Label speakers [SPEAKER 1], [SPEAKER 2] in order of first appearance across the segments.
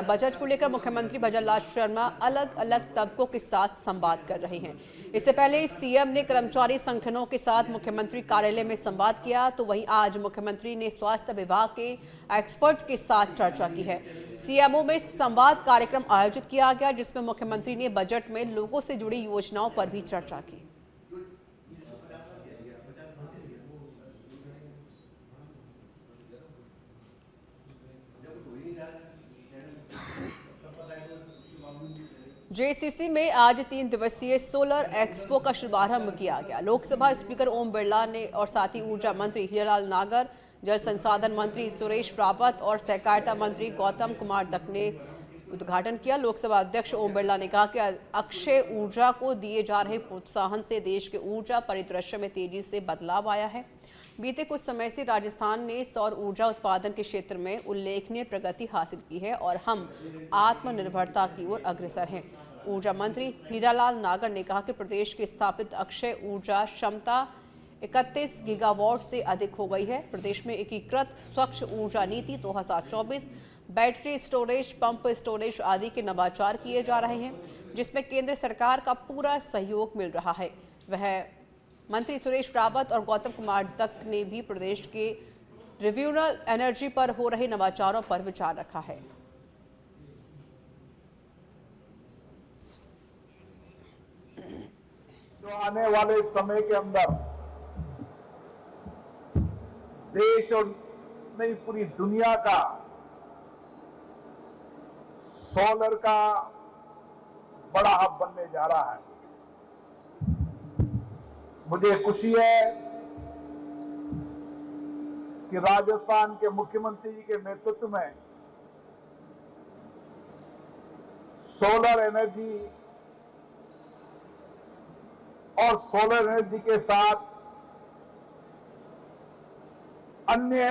[SPEAKER 1] Budget को लेकर मुख्यमंत्री भजनलाल शर्मा अलग अलग तबकों के साथ संवाद कर रहे हैं। इससे पहले सीएम ने कर्मचारी संगठनों के साथ मुख्यमंत्री कार्यालय में संवाद किया, तो वहीं आज मुख्यमंत्री ने स्वास्थ्य विभाग के एक्सपर्ट के साथ चर्चा की है। सीएमओ में संवाद कार्यक्रम आयोजित किया गया, जिसमें मुख्यमंत्री ने बजट में लोगों से जुड़ी योजनाओं पर भी चर्चा की। जेसीसी में आज 3 दिवसीय सोलर एक्सपो का शुभारंभ किया गया। लोकसभा स्पीकर ओम बिरला ने और साथ ही ऊर्जा मंत्री हीरालाल नागर, जल संसाधन मंत्री सुरेश रावत और सहकारिता मंत्री गौतम कुमार दत्त ने उद्घाटन किया। लोकसभा अध्यक्ष ओम बिरला ने कहा कि अक्षय ऊर्जा को दिए जा रहे प्रोत्साहन से देश के ऊर्जा परिदृश्य में तेजी से बदलाव आया है। बीते कुछ समय से राजस्थान ने सौर ऊर्जा उत्पादन के क्षेत्र में उल्लेखनीय प्रगति हासिल की है और हम आत्मनिर्भरता की ओर अग्रसर हैं। ऊर्जा मंत्री हीरालाल नागर ने कहा कि प्रदेश की स्थापित अक्षय ऊर्जा क्षमता 31 गीगावाट से अधिक हो गई है। प्रदेश में एकीकृत स्वच्छ ऊर्जा नीति 2024, बैटरी स्टोरेज, पंप स्टोरेज आदि के नवाचार किए जा रहे हैं, जिसमें केंद्र सरकार का पूरा सहयोग मिल रहा है। वह मंत्री सुरेश रावत और गौतम कुमार दत्त ने भी प्रदेश के रिन्यूएबल एनर्जी पर हो रहे नवाचारों पर विचार रखा है।
[SPEAKER 2] जो आने वाले समय के अंदर देश और नहीं पूरी दुनिया का सोलर का बड़ा हब बनने जा रहा है। मुझे खुशी है कि राजस्थान के मुख्यमंत्री जी के नेतृत्व में सोलर एनर्जी और सोलर एनर्जी के साथ अन्य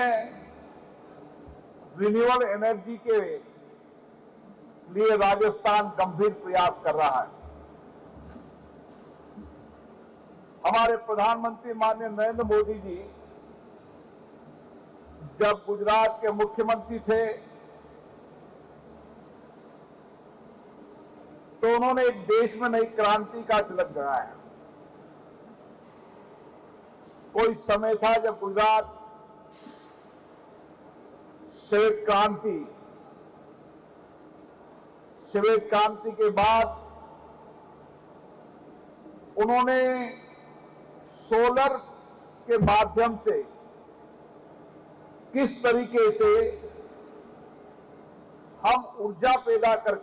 [SPEAKER 2] रिन्यूएबल एनर्जी के लिए राजस्थान गंभीर प्रयास कर रहा है। हमारे प्रधानमंत्री माननीय नरेंद्र मोदी जी जब गुजरात के मुख्यमंत्री थे तो उन्होंने एक देश में नई क्रांति का तिलक लगाया। कोई समय था जब गुजरात श्वेत क्रांति के बाद उन्होंने सोलर के माध्यम से किस तरीके से हम ऊर्जा पैदा कर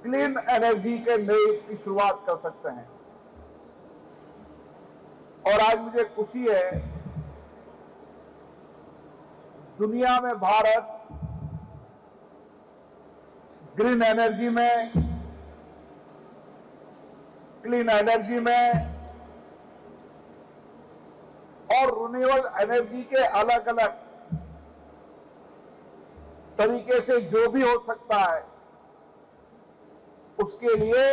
[SPEAKER 2] क्लीन एनर्जी के नए की शुरुआत कर सकते हैं। और आज मुझे खुशी है दुनिया में भारत ग्रीन एनर्जी में, क्लीन एनर्जी में और रिन्यूएबल एनर्जी के अलग अलग तरीके से जो भी हो सकता है उसके लिए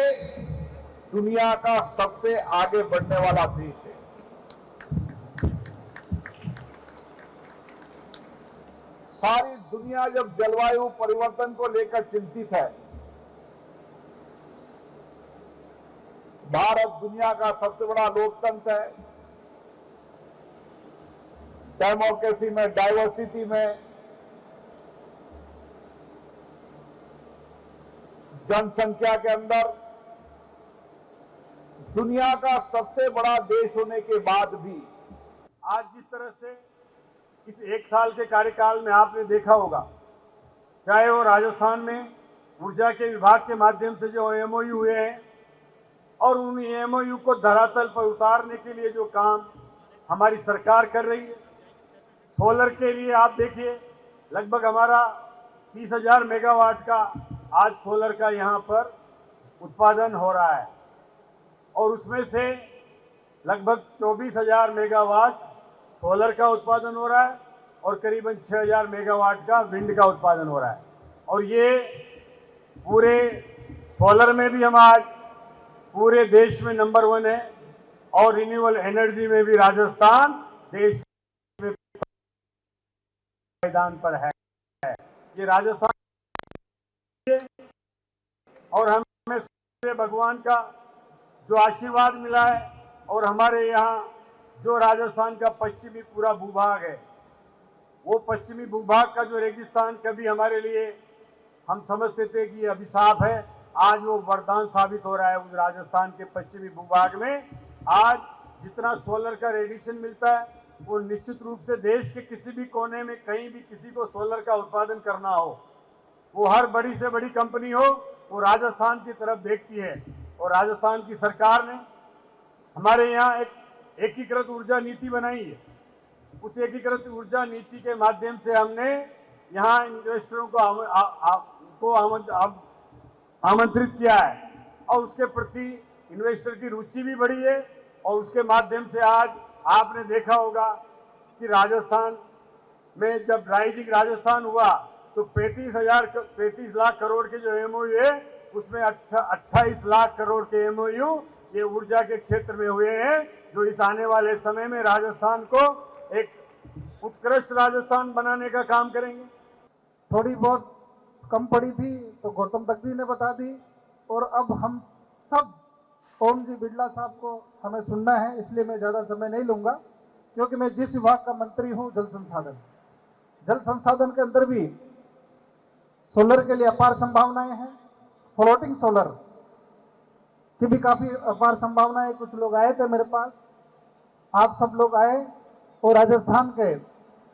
[SPEAKER 2] दुनिया का सबसे आगे बढ़ने वाला देश है। सारी दुनिया जब जलवायु परिवर्तन को लेकर चिंतित है, भारत दुनिया का सबसे बड़ा लोकतंत्र है। डेमोक्रेसी में, डाइवर्सिटी में, जनसंख्या के अंदर दुनिया का सबसे बड़ा देश होने के बाद भी आज जिस तरह से इस एक साल के कार्यकाल में आपने देखा होगा, चाहे वो राजस्थान में ऊर्जा के विभाग के माध्यम से जो एमओयू हुए हैं और उन एमओयू को धरातल पर उतारने के लिए जो काम हमारी सरकार कर रही है। सोलर के लिए आप देखिए लगभग हमारा 30,000 मेगावाट का आज सोलर का यहाँ पर उत्पादन हो रहा है और उसमें से लगभग 24,000 मेगावाट सोलर का उत्पादन हो रहा है और करीबन 6,000 मेगावाट का विंड का उत्पादन हो रहा है। और ये पूरे सोलर में भी हम आज पूरे देश में नंबर 1 है और रिन्यूएबल एनर्जी में भी राजस्थान देश मैदान पर है। ये राजस्थान और हमें सूर्य भगवान का जो आशीर्वाद मिला है और हमारे यहाँ जो राजस्थान का पश्चिमी पूरा भूभाग है, वो पश्चिमी भूभाग का जो रेगिस्तान कभी हमारे लिए हम समझते थे कि अभिशाप है, आज वो वरदान साबित हो रहा है। उस राजस्थान के पश्चिमी भूभाग में आज जितना सोलर का रेडिएशन मिलता है, वो निश्चित रूप से देश के किसी भी कोने में कहीं भी किसी को सोलर का उत्पादन करना हो, वो हर बड़ी से बड़ी कंपनी हो, वो राजस्थान की तरफ देखती है। और राजस्थान की सरकार ने हमारे यहाँ एक एकीकृत ऊर्जा नीति बनाई है। उस एकीकृत ऊर्जा नीति के माध्यम से हमने यहाँ इन्वेस्टरों को आमंत्रित किया है और उसके प्रति इन्वेस्टर की रुचि भी बढ़ी है। और उसके माध्यम से आज आपने देखा होगा कि राजस्थान में जब राइजिंग राजस्थान हुआ तो 35 लाख करोड़ के जो एमओयू है, उसमें 28 लाख करोड़ के एमओयू ये ऊर्जा के क्षेत्र में हुए हैं, जो इस आने वाले समय में राजस्थान को एक उत्कृष्ट राजस्थान बनाने का काम करेंगे।
[SPEAKER 3] थोड़ी बहुत कम पड़ी थी तो गौतम तकदी ने बता दी, और अब हम सब ओम जी बिरला साहब को हमें सुनना है, इसलिए मैं ज़्यादा समय नहीं लूँगा, क्योंकि मैं जिस विभाग का मंत्री हूँ, जल संसाधन के अंदर भी सोलर के लिए अपार संभावनाएं हैं। फ्लोटिंग सोलर की भी काफ़ी अपार संभावनाएं। कुछ लोग आए थे मेरे पास, आप सब लोग आए, और राजस्थान के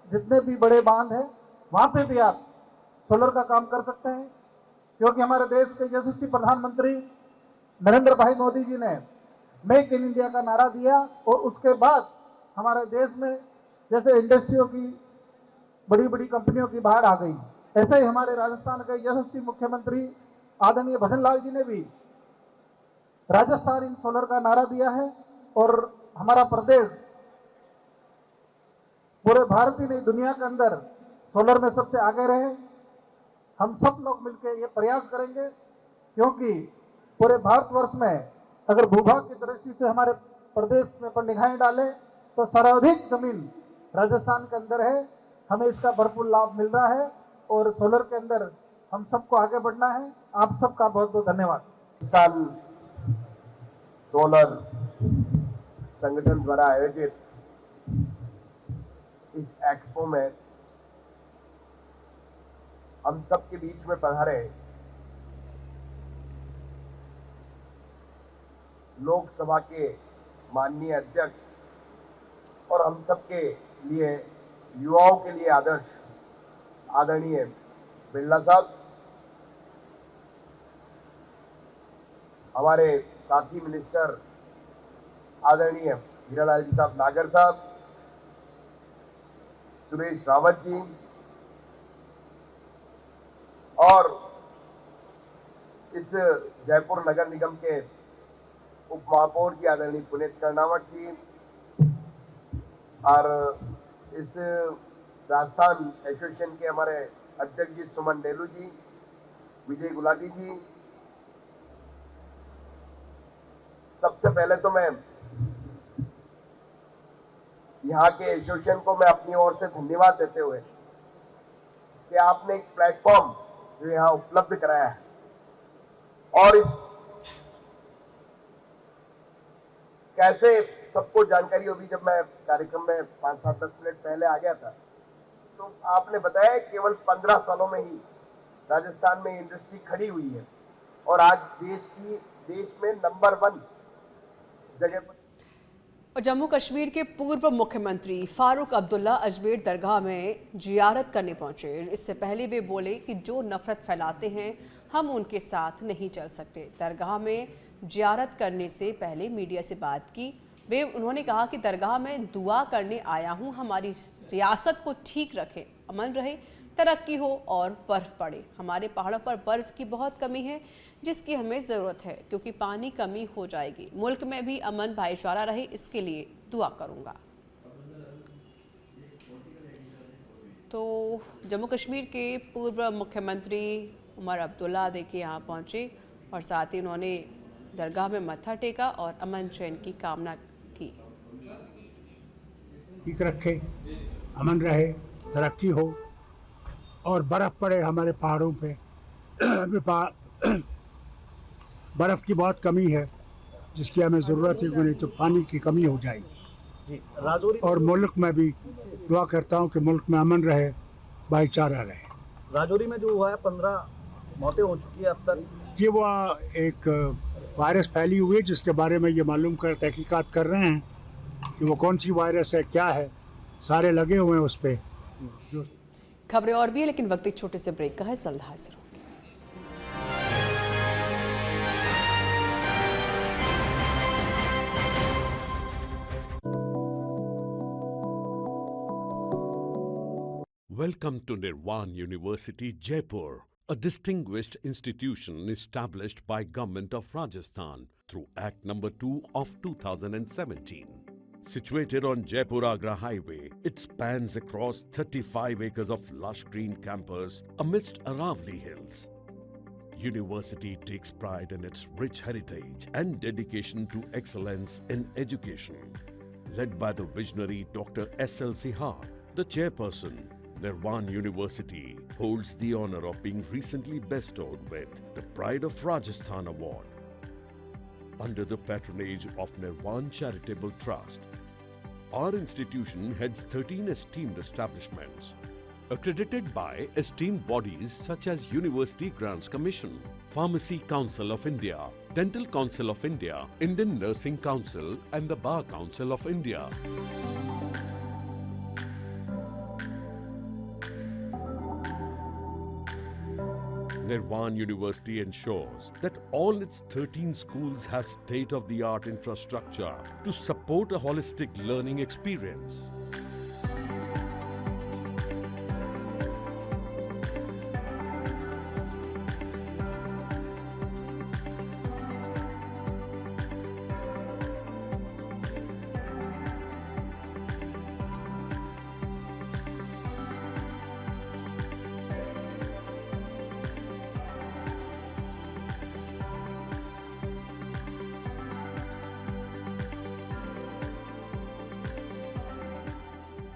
[SPEAKER 3] जितने भी बड़े बांध हैं वहाँ पे भी आप सोलर का काम कर सकते हैं, क्योंकि हमारे देश के यशस्वी प्रधानमंत्री नरेंद्र भाई मोदी जी ने मेक इन इंडिया का नारा दिया, और उसके बाद हमारे देश में जैसे इंडस्ट्रियों की बड़ी बड़ी कंपनियों की बाहर आ गई, ऐसे ही हमारे राजस्थान के यशस्वी मुख्यमंत्री आदरणीय भजन लाल जी ने भी राजस्थान इन सोलर का नारा दिया है। और हमारा प्रदेश पूरे भारत ही नहीं, दुनिया के अंदर सोलर में सबसे आगे रहे। हम सब लोग मिलकर ये प्रयास करेंगे, क्योंकि पूरे भारतवर्ष में अगर भूभाग की दृष्टि से हमारे प्रदेश में पर निगाहें डालें तो सर्वाधिक जमीन राजस्थान के अंदर है। हमें इसका भरपूर लाभ मिल रहा है, और सोलर के अंदर हम सबको आगे बढ़ना है। आप सबका बहुत बहुत धन्यवाद।
[SPEAKER 4] राजस्थान सोलर संगठन द्वारा आयोजित इस एक्सपो में हम सबके बीच में पधारे लोकसभा के माननीय अध्यक्ष और हम सबके लिए, युवाओं के लिए आदर्श आदरणीय बिरला साहब, हमारे साथी मिनिस्टर आदरणीय हीरालाल जी साहब नागर साहब, सुरेश रावत जी, और इस जयपुर नगर निगम के उप महापौर जी आदरणीय पुनीत कर्णावत जी, और इस राजस्थान एसोसिएशन के हमारे अध्यक्ष जी सुमन डेलू जी, विजय गुलाटी जी। सबसे पहले तो मैं यहाँ के एसोसिएशन को मैं अपनी ओर से धन्यवाद देते हुए कि आपने एक प्लेटफॉर्म जो यहाँ उपलब्ध कराया है, और इस कैसे सबको जानकारी होगी। जब मैं कार्यक्रम में 5-7-10 मिनट पहले आ गया था तो आपने बताया केवल 15 सालों में ही राजस्थान में इंडस्ट्री खड़ी हुई है, और आज देश में नंबर 1 जगह पर।
[SPEAKER 1] और जम्मू कश्मीर के पूर्व मुख्यमंत्री फारूक अब्दुल्ला अजमेर दरगाह में जियारत करने पहुंचे। इससे पहले वे बोले कि जो नफरत फैलाते हैं हम उनके साथ नहीं चल सकते। दरगाह में जियारत करने से पहले मीडिया से बात की उन्होंने कहा कि दरगाह में दुआ करने आया हूं, हमारी रियासत को ठीक रखे, अमन रहे, तरक्की हो और बर्फ पड़े। हमारे पहाड़ों पर बर्फ की बहुत कमी है जिसकी हमें ज़रूरत है, क्योंकि पानी कमी हो जाएगी। मुल्क में भी अमन भाईचारा रहे, इसके लिए दुआ करूंगा। तो जम्मू कश्मीर के पूर्व मुख्यमंत्री उमर अब्दुल्ला देखिए यहाँ पहुँचे और साथ ही उन्होंने दरगाह में मत्था टेका और अमन चैन की कामना की।
[SPEAKER 5] ठीक रखे, अमन रहे, तरक्की हो और बर्फ़ पड़े हमारे पहाड़ों पे। अभी बर्फ़ की बहुत कमी है जिसकी हमें ज़रूरत है, नहीं तो पानी की कमी हो जाएगी।
[SPEAKER 6] राजौरी
[SPEAKER 5] और मुल्क में भी दुआ करता हूँ कि मुल्क में अमन रहे, भाईचारा रहे।
[SPEAKER 6] राजौरी में जो हुआ है 15 मौतें हो चुकी है अब तक।
[SPEAKER 5] ये वो एक वायरस फैली हुई है जिसके बारे में ये मालूम कर तहकीकात कर रहे हैं कि वो कौन सी वायरस है, क्या है। सारे लगे हुए हैं उस पर। जो
[SPEAKER 1] खबरें और भी है, लेकिन वक्त एक छोटे से ब्रेक का है। जल्द हाजिर होंगे।
[SPEAKER 7] Welcome to Nirvan University, Jaipur, a distinguished institution established by Government of Rajasthan through Act Number 2 of 2017. Situated on Jaipur-Agra Highway, it spans across 35 acres of lush green campus amidst Aravali Hills. University takes pride in its rich heritage and dedication to excellence in education. Led by the visionary Dr. S.L. Sihar, the chairperson, Nirvan University holds the honor of being recently bestowed with the Pride of Rajasthan Award. Under the patronage of Nirvan Charitable Trust, our institution heads 13 esteemed establishments, accredited by esteemed bodies such as University Grants Commission, Pharmacy Council of India, Dental Council of India, Indian Nursing Council and the Bar Council of India. Nirvan University ensures that all its 13 schools have state-of-the-art infrastructure to support a holistic learning experience.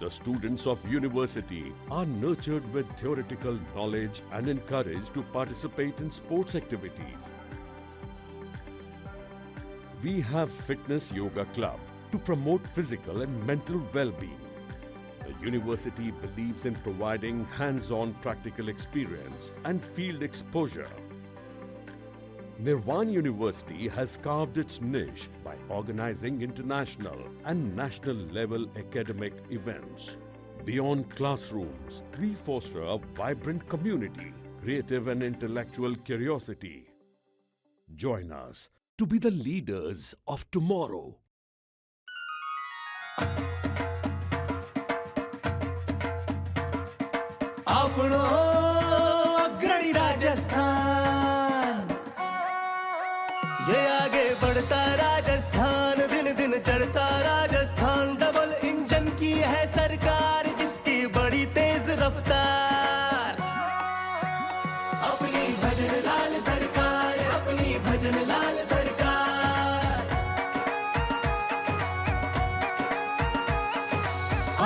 [SPEAKER 7] The students of university are nurtured with theoretical knowledge and encouraged to participate in sports activities. We have Fitness Yoga Club to promote physical and mental well-being. The university believes in providing hands-on practical experience and field exposure. Nirvan University has carved its niche by organizing international and national level academic events. Beyond classrooms, we foster a vibrant community, creative and intellectual curiosity. Join us to be the leaders of tomorrow.
[SPEAKER 8] આપણો અગ્રણી રાજસ્થાન, ये आगे बढ़ता राजस्थान, दिन दिन चढ़ता Rajasthan. Double engine की है सरकार जिसकी बड़ी तेज रफ्तार। अपनी भजन लाल सरकार, अपनी भजन लाल सरकार।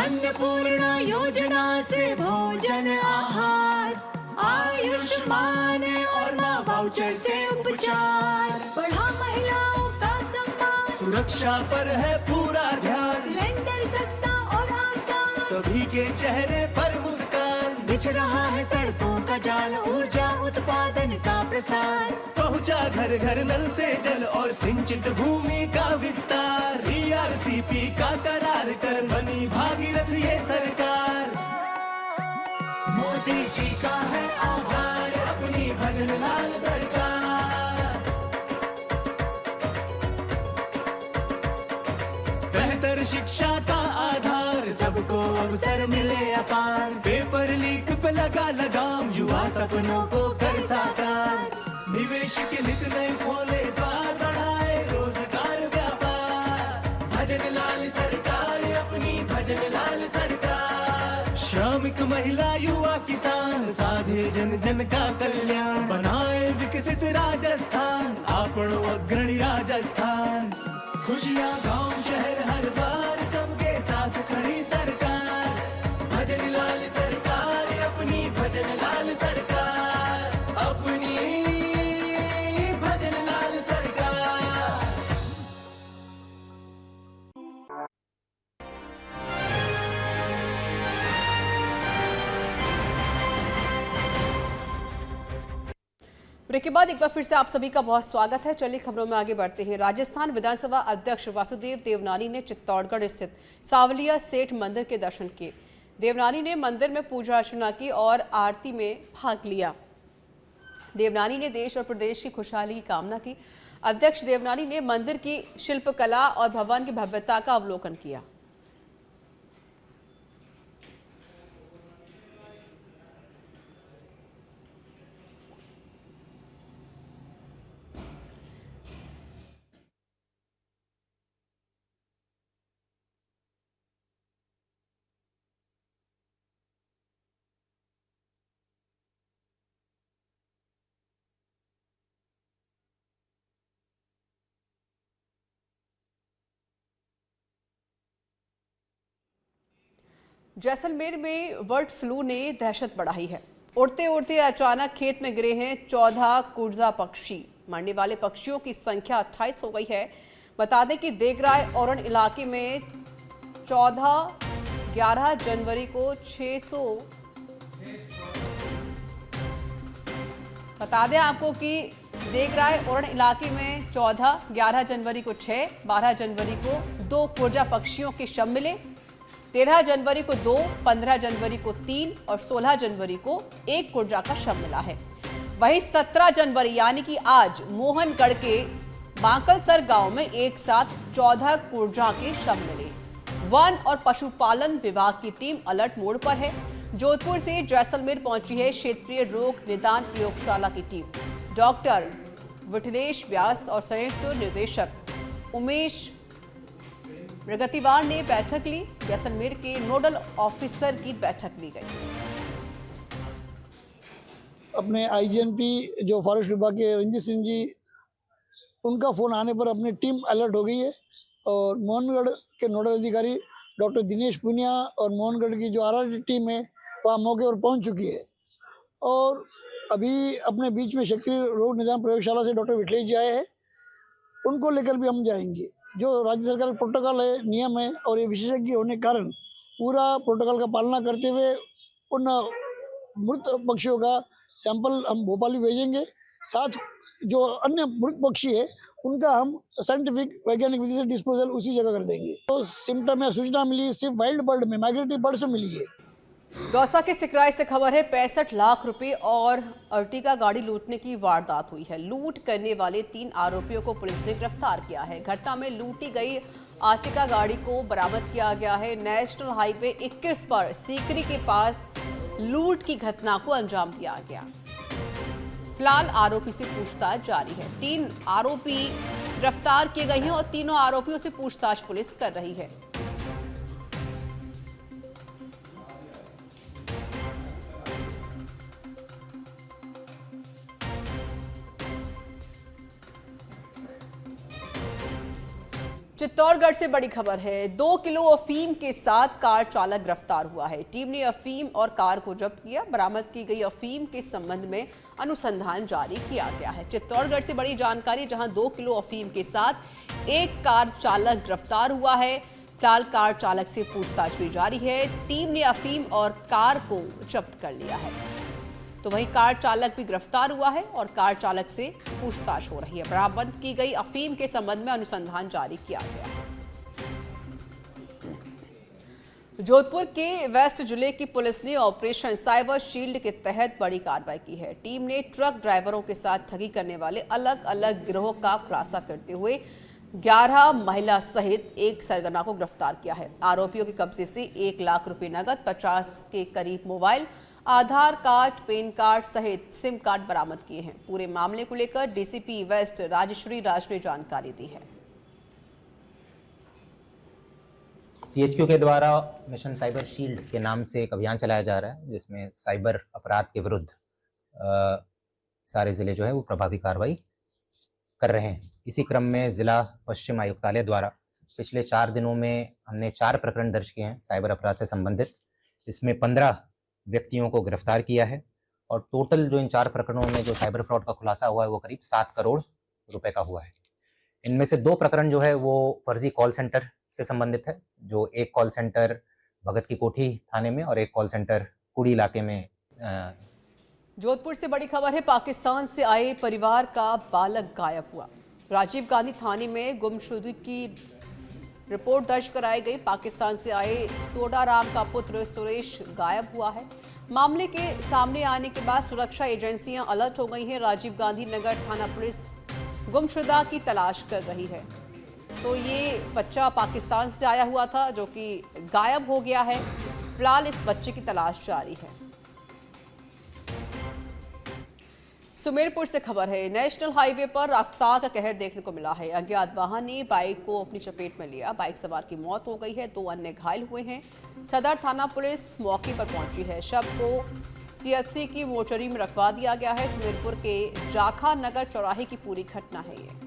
[SPEAKER 8] अन्नपूर्णा योजना से भोजन आहार, आयुष्मान और माँ वाउचर से उपचार। बढ़ा महिलाओं का सम्मान, सुरक्षा पर है पूरा ध्यान। सिलेंडर सस्ता और आसान, सभी के चेहरे पर मुस्कान। बिछ रहा है सड़कों का जाल, ऊर्जा उत्पादन का प्रसार। पहुंचा घर घर नल से जल और सिंचित भूमि का विस्तार। ERCP का करार कर बनी भागीरथ ये सरकार। मोदी जी का है आभार, अपनी भजन लाल सरकार। बेहतर शिक्षा का आधार, सबको अवसर मिले अपार। पेपर लीक पे लगा लगाम, युवा सपनों को कर साकार। निवेश के नित नए खोले द्वार, बढ़ाए रोजगार व्यापार। भजन लाल सरकार, अपनी भजन लाल सरकार। श्रमिक महिला युवा किसान, साधे जन जन का कल्याण। बनाए विकसित राजस्थान, आपनो अग्रणी राजस्थान। खुशियाँ गांव शहर हर द्वार, सबके साथ खड़ी सरकार। भजन लाल सरकार, अपनी भजन सरकार, अपनी भजन लाल सरकार।
[SPEAKER 1] ब्रेक के बाद एक बार फिर से आप सभी का बहुत स्वागत है। चलिए खबरों में आगे बढ़ते हैं। राजस्थान विधानसभा अध्यक्ष वासुदेव देवनानी ने चित्तौड़गढ़ स्थित सावलिया सेठ मंदिर के दर्शन किए। देवनानी ने मंदिर में पूजा अर्चना की और आरती में भाग लिया। देवनानी ने देश और प्रदेश की खुशहाली की कामना की। अध्यक्ष देवनानी ने मंदिर की शिल्पकला और भवन की भव्यता का अवलोकन किया। जैसलमेर में बर्ड फ्लू ने दहशत बढ़ाई है। उड़ते उड़ते अचानक खेत में गिरे हैं 14 कुर्जा पक्षी। मरने वाले पक्षियों की संख्या 28 हो गई है। बता दें कि देगराय औरण इलाके में 11 जनवरी को 600 बता दें आपको कि देगराय औरण इलाके में 11 जनवरी को 6, 12 जनवरी को 2 कुर्जा पक्षियों के शव मिले। 13 जनवरी को 2, 15 जनवरी को 3 और 16 जनवरी को 1 कुर्जा का शव मिला है। वहीं 17 जनवरी यानी कि आज मोहनगढ़ के बांकलसर गांव में एक साथ 14 कुर्जा के शव मिले। वन और पशुपालन विभाग की टीम अलर्ट मोड पर है। जोधपुर से जैसलमेर पहुंची है क्षेत्रीय रोग निदान प्रयोगशाला की टीम। डॉक्टर विठलेश व्यास और संयुक्त निदेशक उमेश प्रगतिवार ने बैठक ली। जैसलमेर के नोडल ऑफिसर की बैठक ली गई।
[SPEAKER 9] अपने आईजीएनपी जो फॉरेस्ट विभाग के रंजीत सिंह जी, उनका फ़ोन आने पर अपनी टीम अलर्ट हो गई है और मोहनगढ़ के नोडल अधिकारी डॉक्टर दिनेश पुनिया और मोहनगढ़ की जो आरआरटी टीम है वह मौके पर पहुंच चुकी है। और अभी अपने बीच में क्षेत्रीय रोग निदान प्रयोगशाला से डॉक्टर विठलेश जी आए हैं, उनको लेकर भी हम जाएंगे। जो राज्य सरकार का प्रोटोकॉल है, नियम है और ये विशेषज्ञ होने के कारण पूरा प्रोटोकॉल का पालना करते हुए उन मृत पक्षियों का सैंपल हम भोपाल भी भेजेंगे। साथ जो अन्य मृत पक्षी है उनका हम साइंटिफिक वैज्ञानिक विधि से डिस्पोजल उसी जगह कर देंगे। तो सिम्टम या सूचना मिली सिर्फ वाइल्ड बर्ड में, माइग्रेटरी बर्ड से मिली है।
[SPEAKER 1] दौसा के सिकराय से खबर है 65 लाख रुपए और अर्टिगा गाड़ी लूटने की वारदात हुई है। लूट करने वाले 3 आरोपियों को पुलिस ने गिरफ्तार किया है। घटना में लूटी गई अर्टिगा गाड़ी को बरामद किया गया है। नेशनल हाईवे 21 पर सीकरी के पास लूट की घटना को अंजाम दिया गया। फिलहाल आरोपी से पूछताछ जारी है। 3 आरोपी गिरफ्तार किए गए हैं और तीनों आरोपियों से पूछताछ पुलिस कर रही है। चित्तौड़गढ़ से बड़ी खबर है। 2 किलो अफीम के साथ कार चालक गिरफ्तार हुआ है। टीम ने अफीम और कार को जब्त किया। बरामद की गई अफीम के संबंध में अनुसंधान जारी किया गया है। चित्तौड़गढ़ से बड़ी जानकारी, जहां 2 किलो अफीम के साथ एक कार चालक गिरफ्तार हुआ है। फिलहाल कार चालक से पूछताछ भी जारी है। टीम ने अफीम और कार को जब्त कर लिया है। तो वहीं कार चालक भी गिरफ्तार हुआ है और कार चालक से पूछताछ हो रही है। बरामद की गई अफीम के संबंध में अनुसंधान जारी किया गया है। जोधपुर के वेस्ट जिले की पुलिस ने ऑपरेशन साइबर शील्ड के तहत बड़ी कार्रवाई की है। टीम ने ट्रक ड्राइवरों के साथ ठगी करने वाले अलग अलग गिरोह का खुलासा करते हुए 11 महिला सहित एक सरगना को गिरफ्तार किया है। आरोपियों के कब्जे से 1 लाख रुपए नगद, 50 के करीब मोबाइल, आधार कार्ड, पैन कार्ड सहित सिम कार्ड बरामद किए हैं। पूरे मामले को लेकर डीसीपी वेस्ट राजश्री राज ने जानकारी दी है।
[SPEAKER 10] सीएचक्यू के द्वारा मिशन साइबर शील्ड के नाम से एक अभियान चलाया जा रहा है, जिसमें साइबर अपराध के विरुद्ध सारे जिले जो है वो प्रभावी कार्रवाई कर रहे हैं। इसी क्रम में जिला पश्चिम आयुक्तालय द्वारा पिछले 4 दिनों में हमने 4 प्रकरण दर्ज किए हैं साइबर अपराध से संबंधित। इसमें 15 व्यक्तियों को गिरफ्तार किया है और टोटल जो इन 4 प्रकरणों में जो साइबर फ्रॉड का खुलासा हुआ है वो करीब 7 करोड़ रुपए का हुआ है। इनमें से 2 प्रकरण जो है वो फर्जी कॉल सेंटर से संबंधित है, जो एक कॉल सेंटर भगत की कोठी थाने में और एक कॉल सेंटर कुड़ी इलाके में।
[SPEAKER 1] जोधपुर से बड़ी खबर है, पाकिस्तान से आए परिवार का बालक गायब हुआ। राजीव गांधी थाने में गुमशुदगी की रिपोर्ट दर्ज कराई गई। पाकिस्तान से आए सोडाराम का पुत्र सुरेश गायब हुआ है। मामले के सामने आने के बाद सुरक्षा एजेंसियां अलर्ट हो गई हैं। राजीव गांधी नगर थाना पुलिस गुमशुदा की तलाश कर रही है। तो ये बच्चा पाकिस्तान से आया हुआ था जो कि गायब हो गया है। फिलहाल इस बच्चे की तलाश जारी है। सुमेरपुर से खबर है, नेशनल हाईवे पर रफ्तार का कहर देखने को मिला है। अज्ञात वाहन ने बाइक को अपनी चपेट में लिया। बाइक सवार की मौत हो गई है, 2 अन्य घायल हुए हैं। सदर थाना पुलिस मौके पर पहुंची है। शव को सीएचसी की मोर्चरी में रखवा दिया गया है। सुमेरपुर के जाखा नगर चौराहे की पूरी घटना है ये।